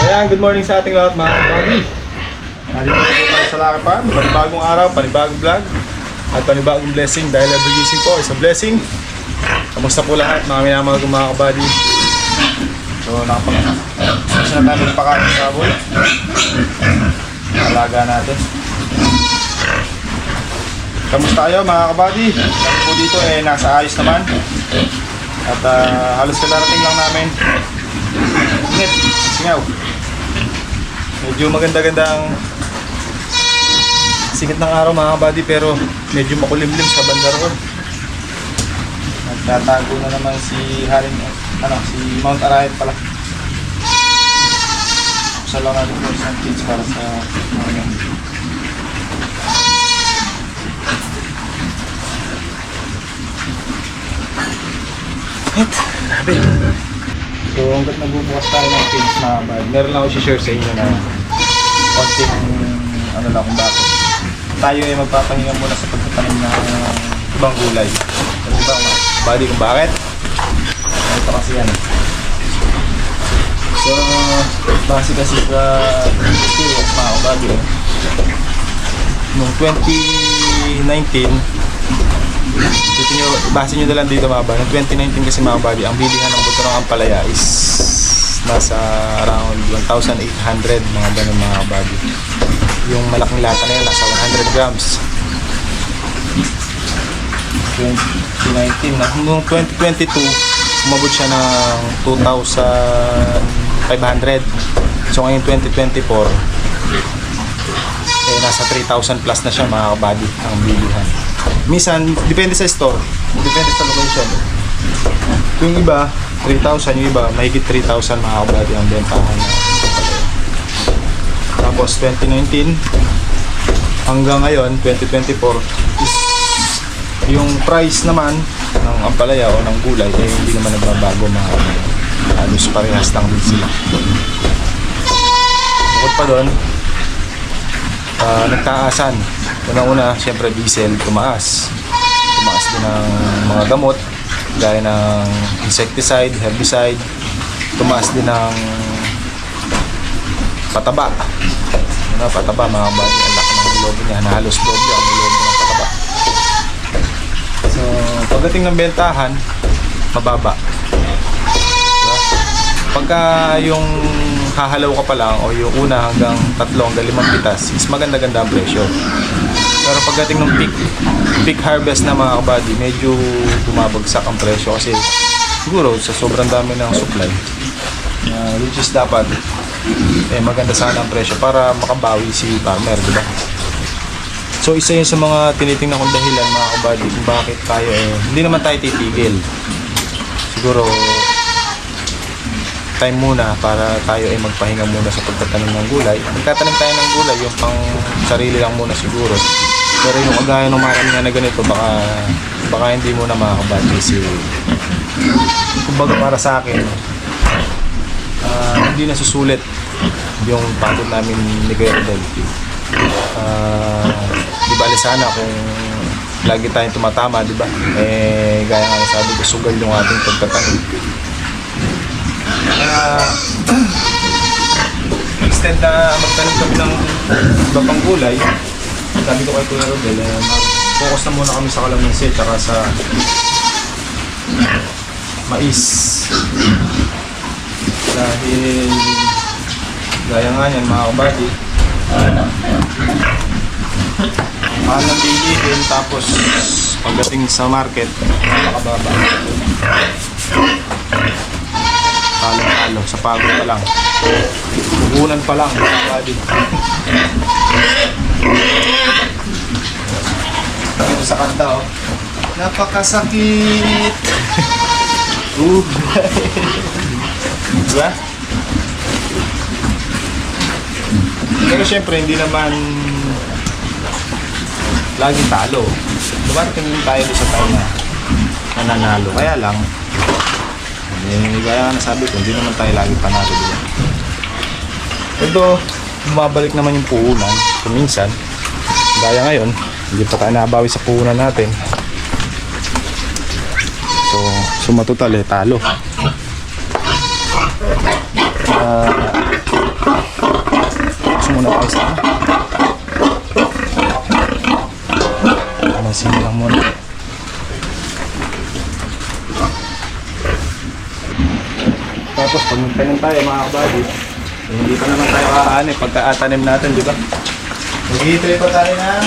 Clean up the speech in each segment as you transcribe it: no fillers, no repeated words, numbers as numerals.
Ayan, good morning sa ating lahat mga kabady. Nandito po tayo sa Lucky Farm. Panibagong araw, panibagong vlog at panibagong blessing dahil every gising po is a blessing. Kamusta po lahat mga minamahal kong mga kabady? So nakapag-isa na tayo magpakain sa sabol. Alaga natin. Kamusta kayo mga kabady? Kami po dito nasa ayos naman. At halos kadarating lang namin. Init, singaw. Medyo maganda-gandang sikat ng araw mga kabady pero medyo makulimlim sa banda roon. Nagtatago na naman si si Mount Arayat pala. Sa lang natin po isang kids para sa grabe. So hanggat nagbubukas tayo ng page na bag, meron lang ako i-share sa inyo na konting ano lang kung bakit tayo ay magpapahinga muna sa pagtatanim ng ibang gulay. Ano ba body kung bakit? Ito kasi yan. So base kasi sa experience mga body noong 2019 dito nyo, base nyo na lang dito mga body. Noong 2019 kasi mga body, ang bilihan ng buto ng ampalaya is nasa around 1,800 mga ganun mga body. Yung malaking lata na yun, nasa 100 grams. 2019 na. Noong 2022, umabot siya ng 2,500. So ngayon 2024, nasa 3,000 plus na siya mga body ang bilihan. Minsan, depende sa store, depende sa location. Yung iba, 3,000, yung iba, mahigit 3,000 mga kabady ang bentahan. Tapos 2019 hanggang ngayon, 2024 is yung price naman ng ampalaya o ng gulay hindi naman nagbabago mga halos parehas lang din sila. Bukod pa doon, nagtaasan. Una-una, siyempre diesel, tumaas din ng mga gamot gaya ng insecticide, herbicide, tumaas din ng pataba. Pataba mga body, ang laki ng lobo niya, halos doble ang lobo ng pataba. So pagdating ng bentahan, mababa. Diba? Pagka yung hahalaw ka pa lang o yung una hanggang 3 hanggang 5 pitas is maganda-ganda ang presyo. Pero pagdating ng peak harvest na mga kabady, medyo bumabagsak ang presyo kasi siguro sa sobrang dami ng supply, which is dapat maganda sana ang presyo para makabawi si farmer, di ba? So isa yun sa mga tinitingnan kong dahilan mga kabady kung bakit tayo hindi naman tayo titigil. Siguro time muna para tayo ay magpahinga muna sa pagtatanim ng gulay. Magtatanim tayo ng gulay, yung pang sarili lang muna siguro. Pero yung kagaya ng marami na ganito, baka hindi muna makakabati kasi kumbaga para sa akin, hindi na susulit yung pagod namin ni Kuya Rodel. Di ba sana kung lagi tayong tumatama, di ba? Gaya nga sabi ko, sugal yung ating pagtatanim. Instead na magtanim kami ng iba pang gulay, sabi ko kay Kuya Rodel, focus na muna kami sa kalamansi at sa mais. Dahil gaya nga yan mga kabady, mahal ng bilihin, tapos pagdating sa market napakababa. Talo sa pagod pa lang, puhunan pa lang mga kabady. Dito sa kanta napakasakit. Diba? Pero syempre hindi naman laging talo. Dumarating din tayo sa tayo na nananalo. Kaya lang gaya nga nasabi ko, hindi naman tayo lagi panalo, diba? Ito, bumabalik naman yung puhunan kuminsan. Gaya ngayon, hindi pa tayo nabawi sa puhunan natin. So, sumatotal talo. Tapos pag nagtanim tayo mga kabady, hindi pa naman tayo kakaanip pagka-atanim natin, di ba? Maghihintay pa tayo ng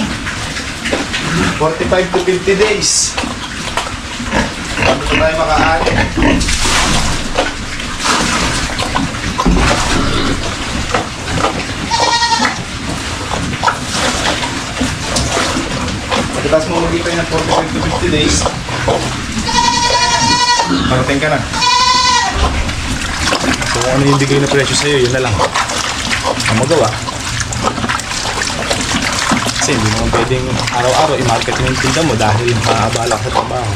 45 to 50 days. Bago pa tayo makaanip. Pagkatapos mo maghihintay ng 45 to 50 days, parating ka na. So kung ano yung bigay na presyo sa'yo, yun na lang ang magawa. Kasi hindi mo pwedeng araw-araw i-market mo yung tinda mo dahil maabala ka sa trabaho.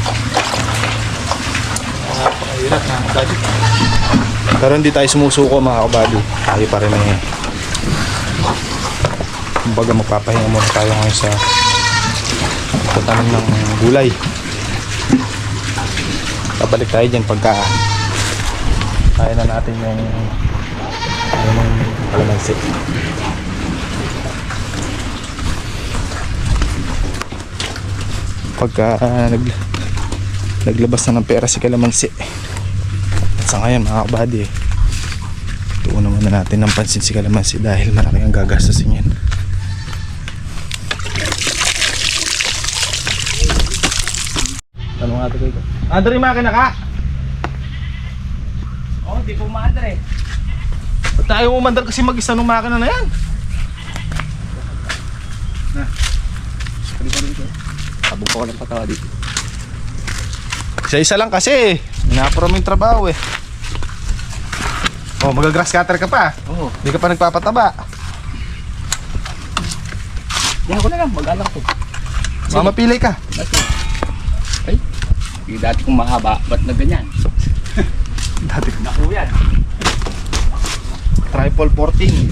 Napakahirap na kabady. Pero hindi tayo sumusuko mga kabady. Tayo pa rin eh. Kumbaga magpapahinga muna tayo ngayon sa pagtanim ng gulay. Babalik tayo dyan pagka kaya na natin yung kalamansi. Pagka naglabas na ng pera si kalamansi. At sa ngayon mga kabady, tuon naman na natin ng pansin si kalamansi dahil malaki ang gagastasin yan. Ano nga ito kayo? Andar yung makina ka? Oo, di po maandar eh. Ba't tayo umandar kasi mag-isa nung makina na yan? Na. Sabog ko ng patawa dito. Isa-isa lang kasi. Inaapuro mo yung trabaho eh. Oh, mag-grass cutter ka pa. Oo. Hindi ka pa nagpapataba. Yan ko na lang, mag-anak ko. Mamapilay ka. Ay, yung dati kong mahaba, ba't na ganyan? Dati ko. Naku yan. Triple 14.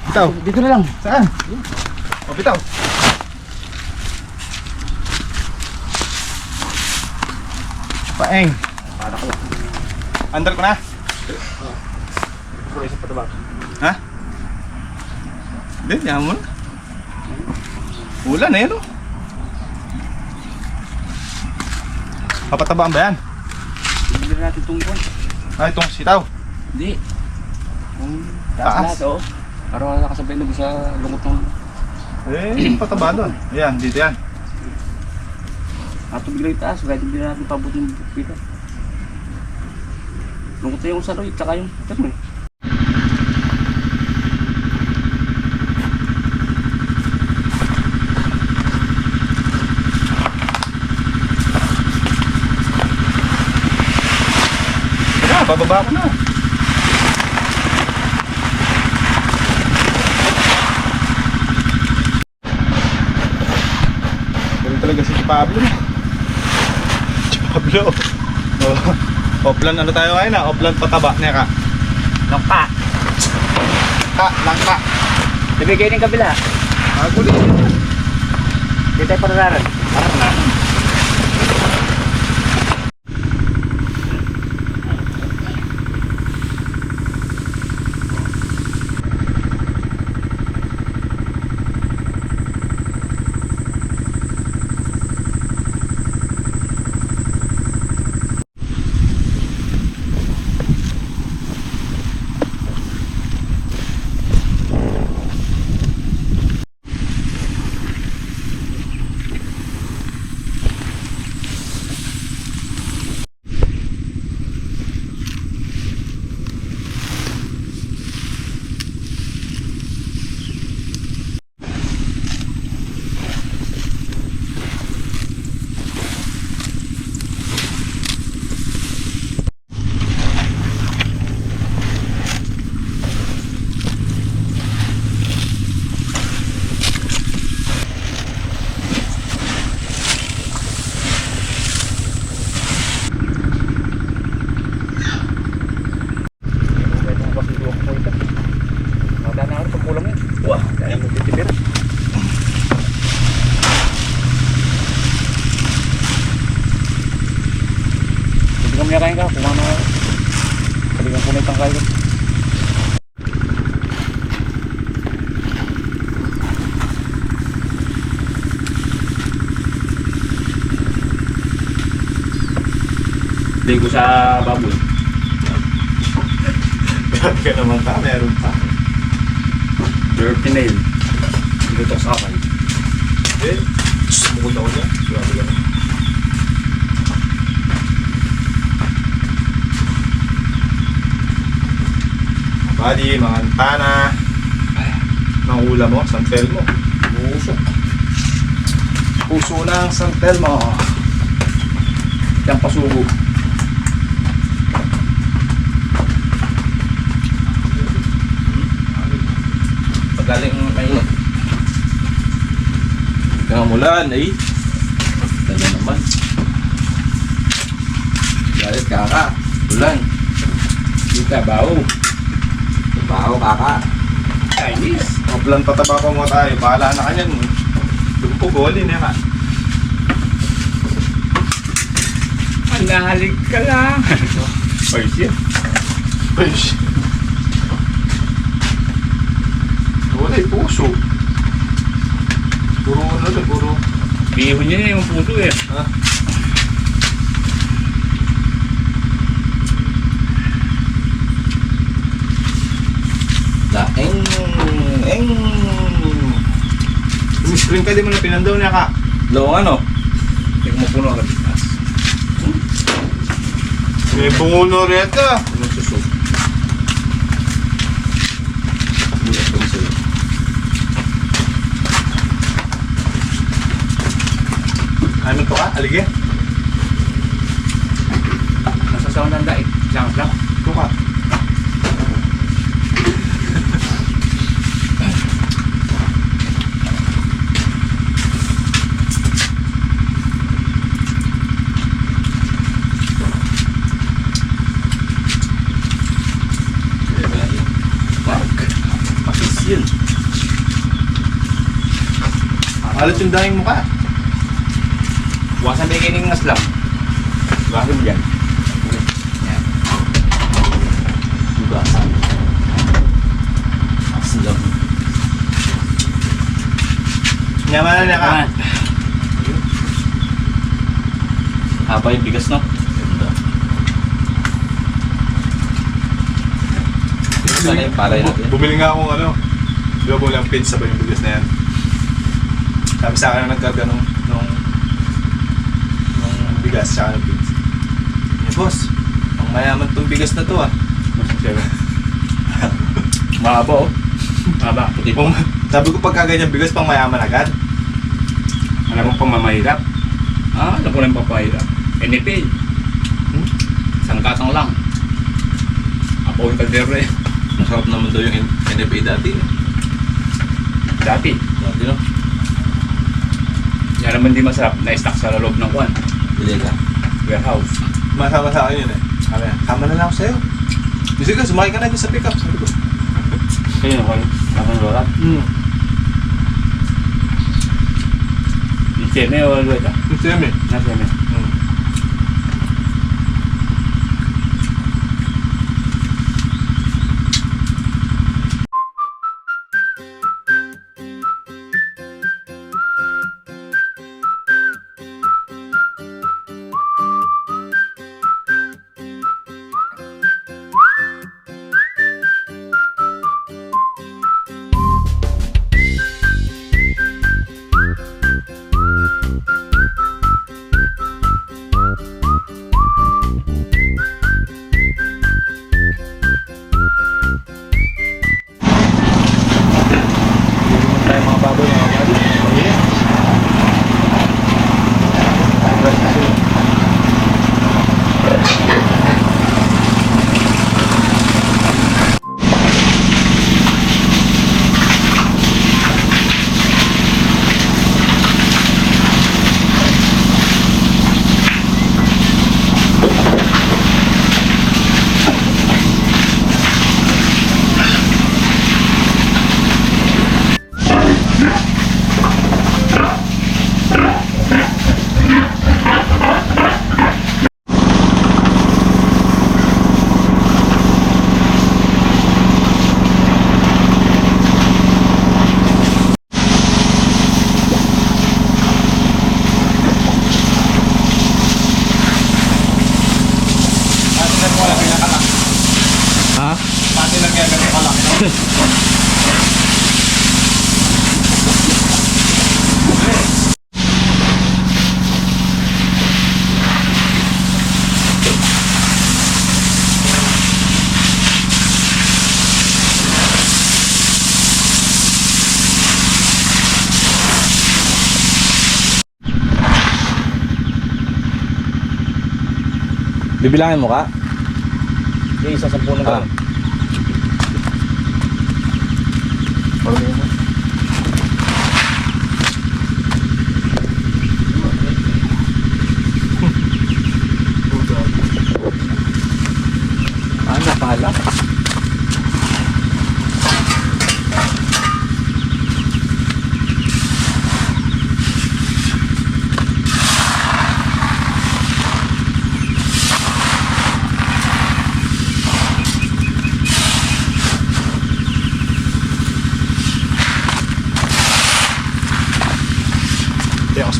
Bitaw. Dito na lang. Saan? O, bitaw. Paeng. Para ko lang. Andar ko na. Puro isa pataba. Ha? Hindi, diyan mo na. Ulan eh, no? Papatabaan ba yan? Hindi na natin tungkol. Ay, itong sitaw. Hindi. Kung Taas. taas lahat, oo. Para wala nakasabay na sa lungot ng Eh, pataba doon. Ayan, dito yan. ato bigla yung taas. Kahit hindi na natin pabuti yung pita. Lungot na yung saroy, tsaka yung termo eh. Bababa ko na. Ganun talaga si Pablo. Si Pablo. Oh, Oplan ano tayo ngayon na? Oplan pataba niya ka. Langka! Langka. Nabigay ng kabila. Aguli. Hindi tayo parararan. Parang na. Kain ka, kung ano, kaligang punay pang kain. Ligo sa baboy. Grabe ka naman ka, meron pa. Dirty nail. Lutok sa kakay. Eh, sumukod ako dyan. Grabe ka naman. Buddy, mga antana. Mga ulam mo, santel mo. Puso. Puso ng santel mo. Yan pasugo. Pagaling mainit. Kangamulan, eh. Dala naman. Galit kaka. Ulan. Kita bao. Baho kaka. Chinese. Kaplan pataba pa mo tayo. Bahala na kanyan. Dugpugolin ya ka. Manahalig ka lang. Ay siya. Uish. Wala yung puso. Puro ano na, puro. Bihon niya yung puso eh. Ha? Daeng. Eng. Umispring ka, di mo na pinandaw niya ka. Lo ano? Hindi ko mapuno agad. May bunguno reta. Ano susog? Ano to ka? Alige? Nasa sound ng daig. Lang lang. Ito ka. Mark. Pakis yun. Alat yung dahing mo ka. Buwasan may kiningas lang. Bakit yan? Yan. Bugasan. Aslog. Nyaman na ka. Haba yung bigas no? Ganda. Sana yung palay natin. Bumili nga akong ano. Di ba bumili ang pizza ba yung bigas na yan? Sabi sa akin na nagkarga nung bigas sa ng pizza. Eh boss, ang mayaman tong bigas na to ah. Mahaba oh. Mahaba. Puti po. Sabi ko pagka ganyan bigas pang mayaman agad. Alam mo pang mamahirap? Ah, alam ko lang papahirap. NFA. Sangkatang lang. Ako yung kaldero eh. Masarap naman daw yung NFA dati. Dati. Dati no? Yan naman di masarap. Na-stack sa loob ng kwan. Bili ka. Warehouse. Masama sa akin yun eh. Sabi na, kama na lang ako sa'yo. Kasi ka, sumakay ka na dyan sa pick-up. Sabi ko. Kaya naman. Nakang lorat. Yung seme o luweta? Yung semi. Na seme. Bibilangin mo ka? Hindi, isa sa puno Ah. Ano pala? Teos.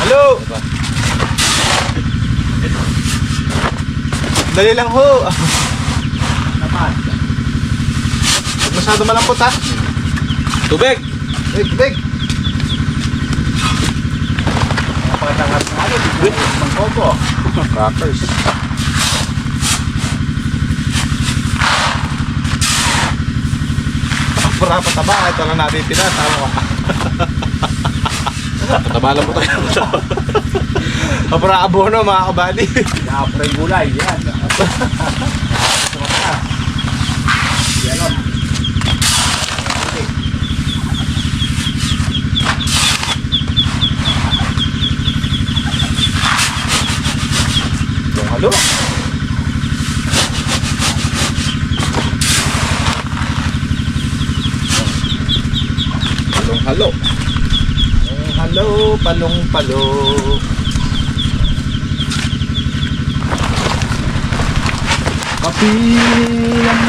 Halo! Dali lang ho. Naman. Huwag masyado malampot ha. Tubig! Tubig! Napakatangas na agad. Mangkobo. Crackers. Para pataba, ito lang natin tinatama ka. Pataba lang po tayo. Para abono mga kabady. Nakapre gulay. Yan. Sarap na. Yan o. Halo. Halo. Halo, palong-palo. Kapilang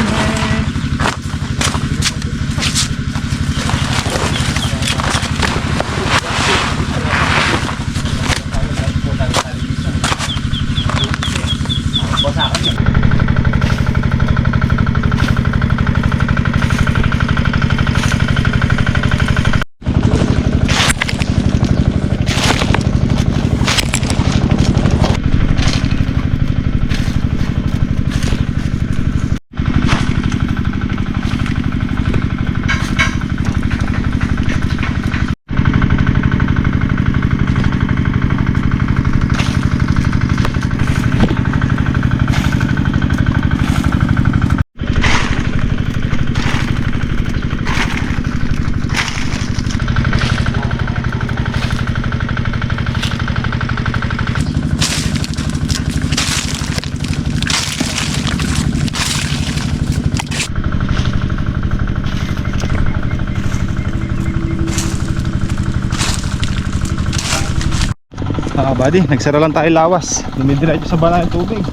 buddy, nagsara lang tayo lawas. Dumidiretso sa bala ng tubig.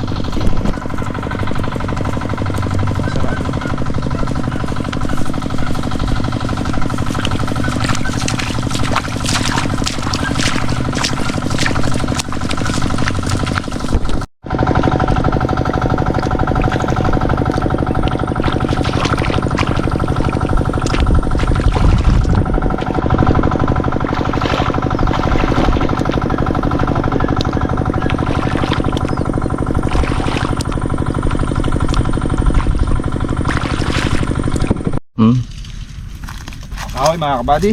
Okay mga kabady,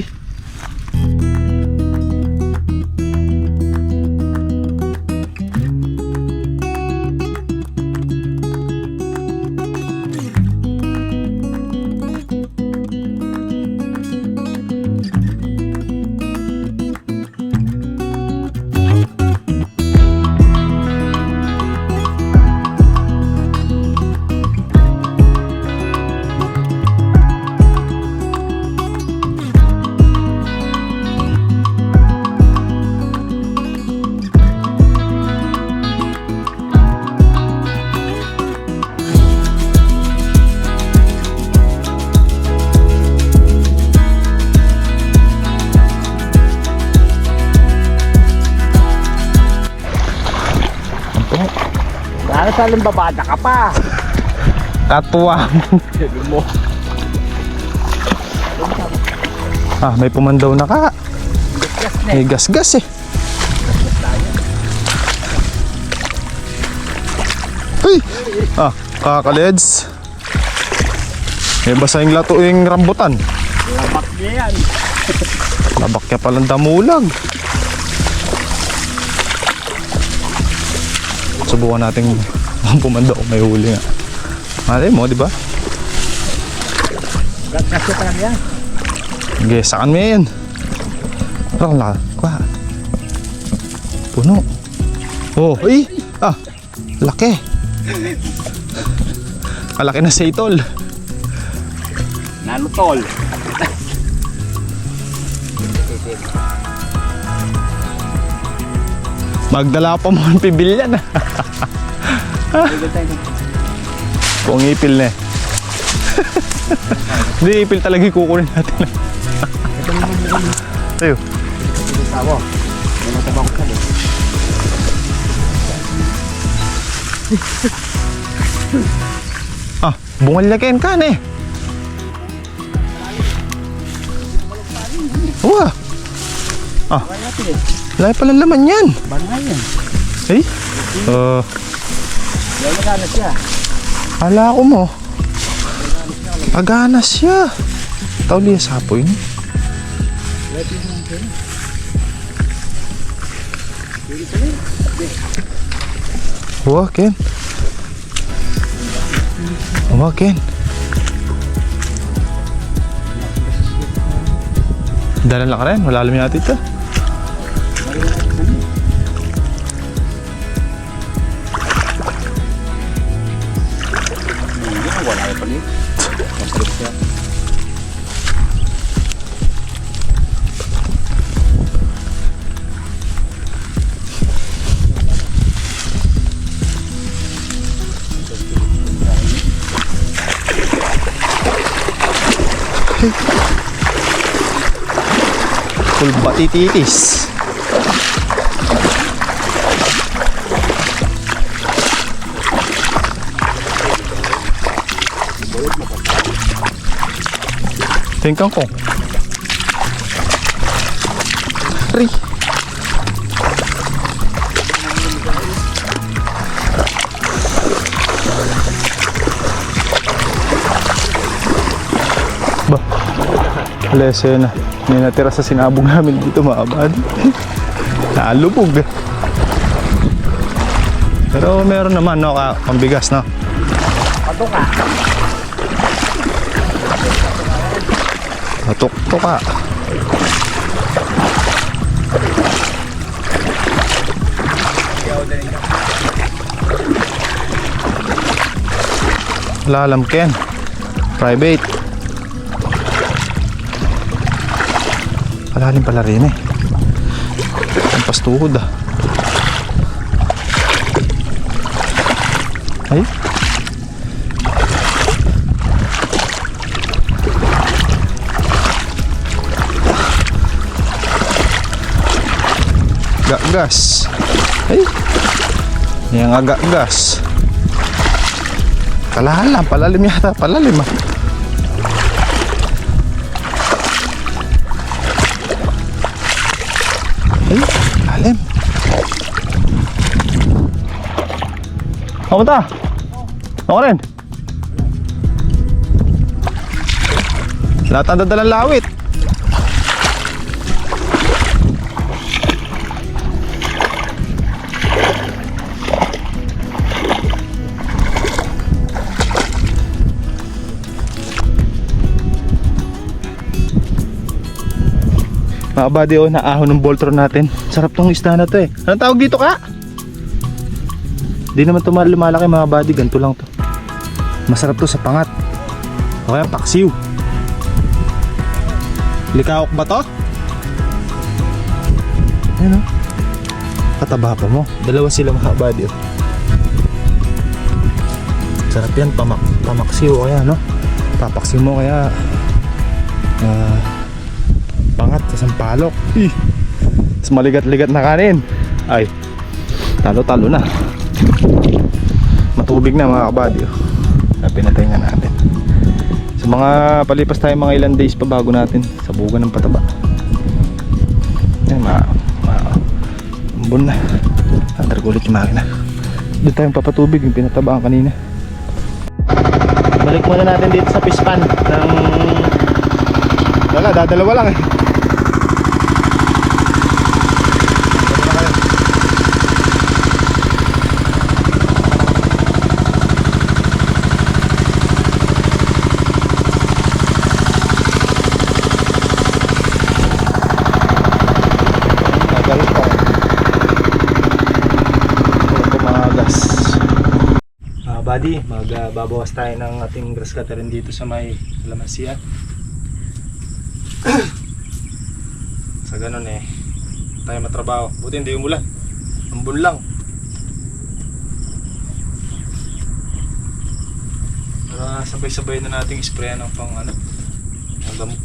Nakasaling babata ka pa. Katuwa. Sabi mo. Ah, may pumandaw na ka. May gas-gas eh. Uy! Ah, kakaleds. May basahing latuing rambutan. Labak niya yan. Labak niya palang damulag. Subukan natin pumandaw kung may huli nga. Malay mo, di ba? Kasi pa lang yan. Sige, saan mo yan? Parang kuha. Puno. Oh, ay! Ah, laki. Malaki na sa itol. Nanutol. Magdala pa mo ng pibilyan. Kung ipil na eh. Hindi, ipil talaga yung kukunin natin. Tayo. Tawo. May natabang ko sali. Ah, bungal lagyan ka na eh. Wah. Ah, lahi pala laman yan. Banay yan. Eh? Yan magana siya. Hala ko mo. Paganas siya. Tauli sa sapoy ni. Wah, Ken. Wah, Ken. Dalan lang ka rin. Wala alam natin ito. Wala ka pala. Masalit siya. Full patititis. Tingkang ko. Ri. Bah. Lese na. May natira sa sinabog namin dito mga bad. Naalubog. Pero meron naman no, pambigas no. Patuka. Patok-tok ka. Lalam Ken. Private. Palalim pala rin eh. Ang pastuhod ah. Ay. Gagas. Ay. Yang agak gas. Palalim yata. Palalim ah. Ay, lalim. Kamu ta? Ako rin. Lahat ang dadalang lawit. Mga buddy, oh, naahon ng Voltron natin. Sarap tong isda na to eh. Anong tawag dito ka? Di naman to lumalaki mga buddy. Ganito lang to. Masarap to sa pangat. O kaya paksiw. Likawok ba to? Ayan o. Kataba pa mo. Dalawa sila mga buddy. Oh. Sarap yan. Pamaksiw o kaya no. Papaksiw mo kaya pangat sa sampalok. Mas maligat-ligat na kanin. Ay, talo-talo na. tubig na mga kabady. Pinatay nga natin. Sa mga palipas tayo mga ilang days pa bago natin sabugan ng pataba. Yan, umbon na. Andar ko ulit yung makina. Doon tayong papatubig yung pinatabaan kanina. Balik muna natin dito sa pispan ng... Wala, dadalawa lang eh. Buddy, magbabawas tayo ng ating grass cutter dito sa may lamansiya. Sa ganun eh tayo matrabaho. Buti hindi umulan, ambon lang. Para sabay-sabay na nating sprayan ng pang ano, ng damo.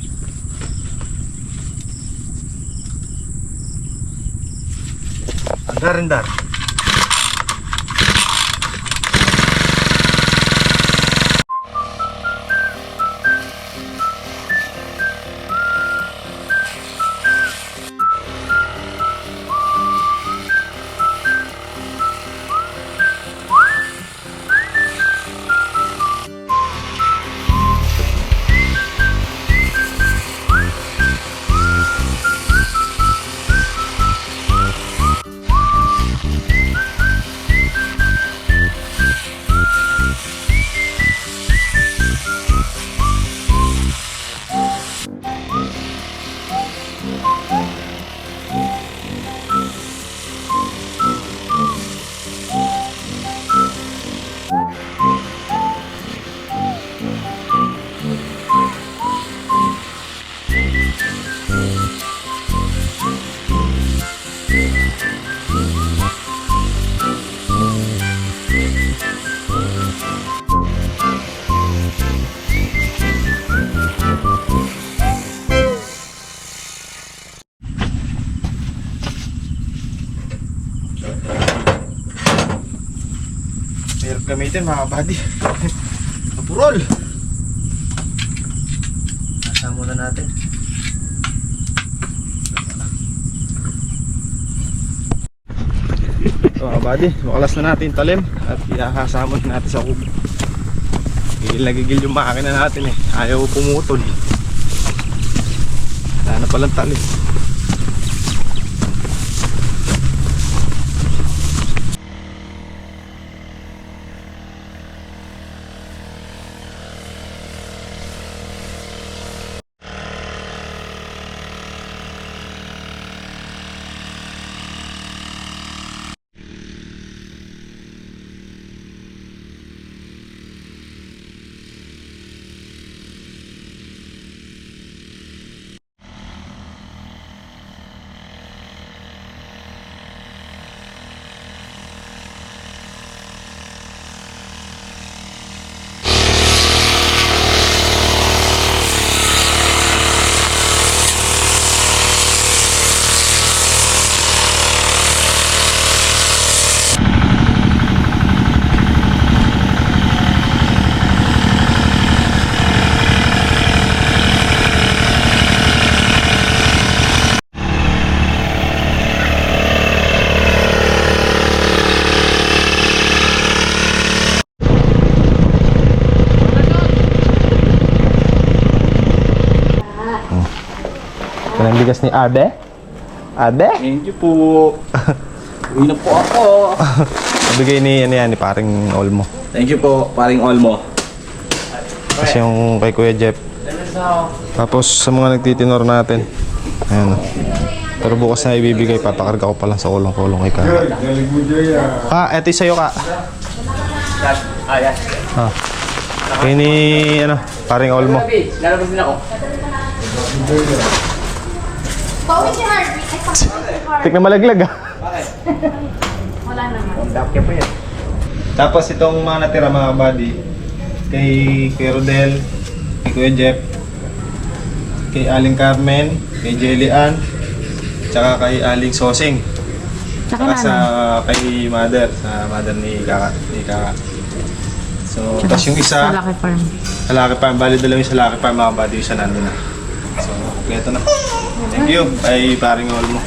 Andar. Hirap gamitin mga buddy. Kapurol. Nasa muna natin. So mga buddy, makalas na natin talim at ihahasa muna natin sa kubo. Gigil na gigil yung makina natin eh. Ayaw pumutol. Wala na palang talim. Ito ang bigas ni Abe. Abe? Thank you po. Uwi na po ako. Nabigay ni, ano yan, ni paring Olmo. Thank you po, paring Olmo. Kasi yung kay Kuya Jeff. Tapos sa mga nagtitinor natin. Ayan o. Pero bukas na ibibigay, papakarga ko pa lang sa kulong-kulong kay Kaka. Ka, eto yung sa'yo, Ka. Yes. Ah. Kaya ni, ano, paring Olmo. Lalabas din ako. Bawin si Harvey. Ay, pakita si Harvey. Tik na malaglag ah. Wala naman. Dakya po yan. Tapos itong mga natira mga buddy, kay Kuya Rodel, kay Kuya Jeff, kay Aling Carmen, kay Jelly Ann, tsaka kay Aling Sosing. Tsaka sa kay Mother, sa Mother ni Kaka. So, tapos yung isa, Sa Lucky Farm. sa Lucky Farm. Bali, dalawang sa Lucky Farm mga buddy, yung isa nandun na. So, kompleto na. Thank you. Bye, paring Olmo.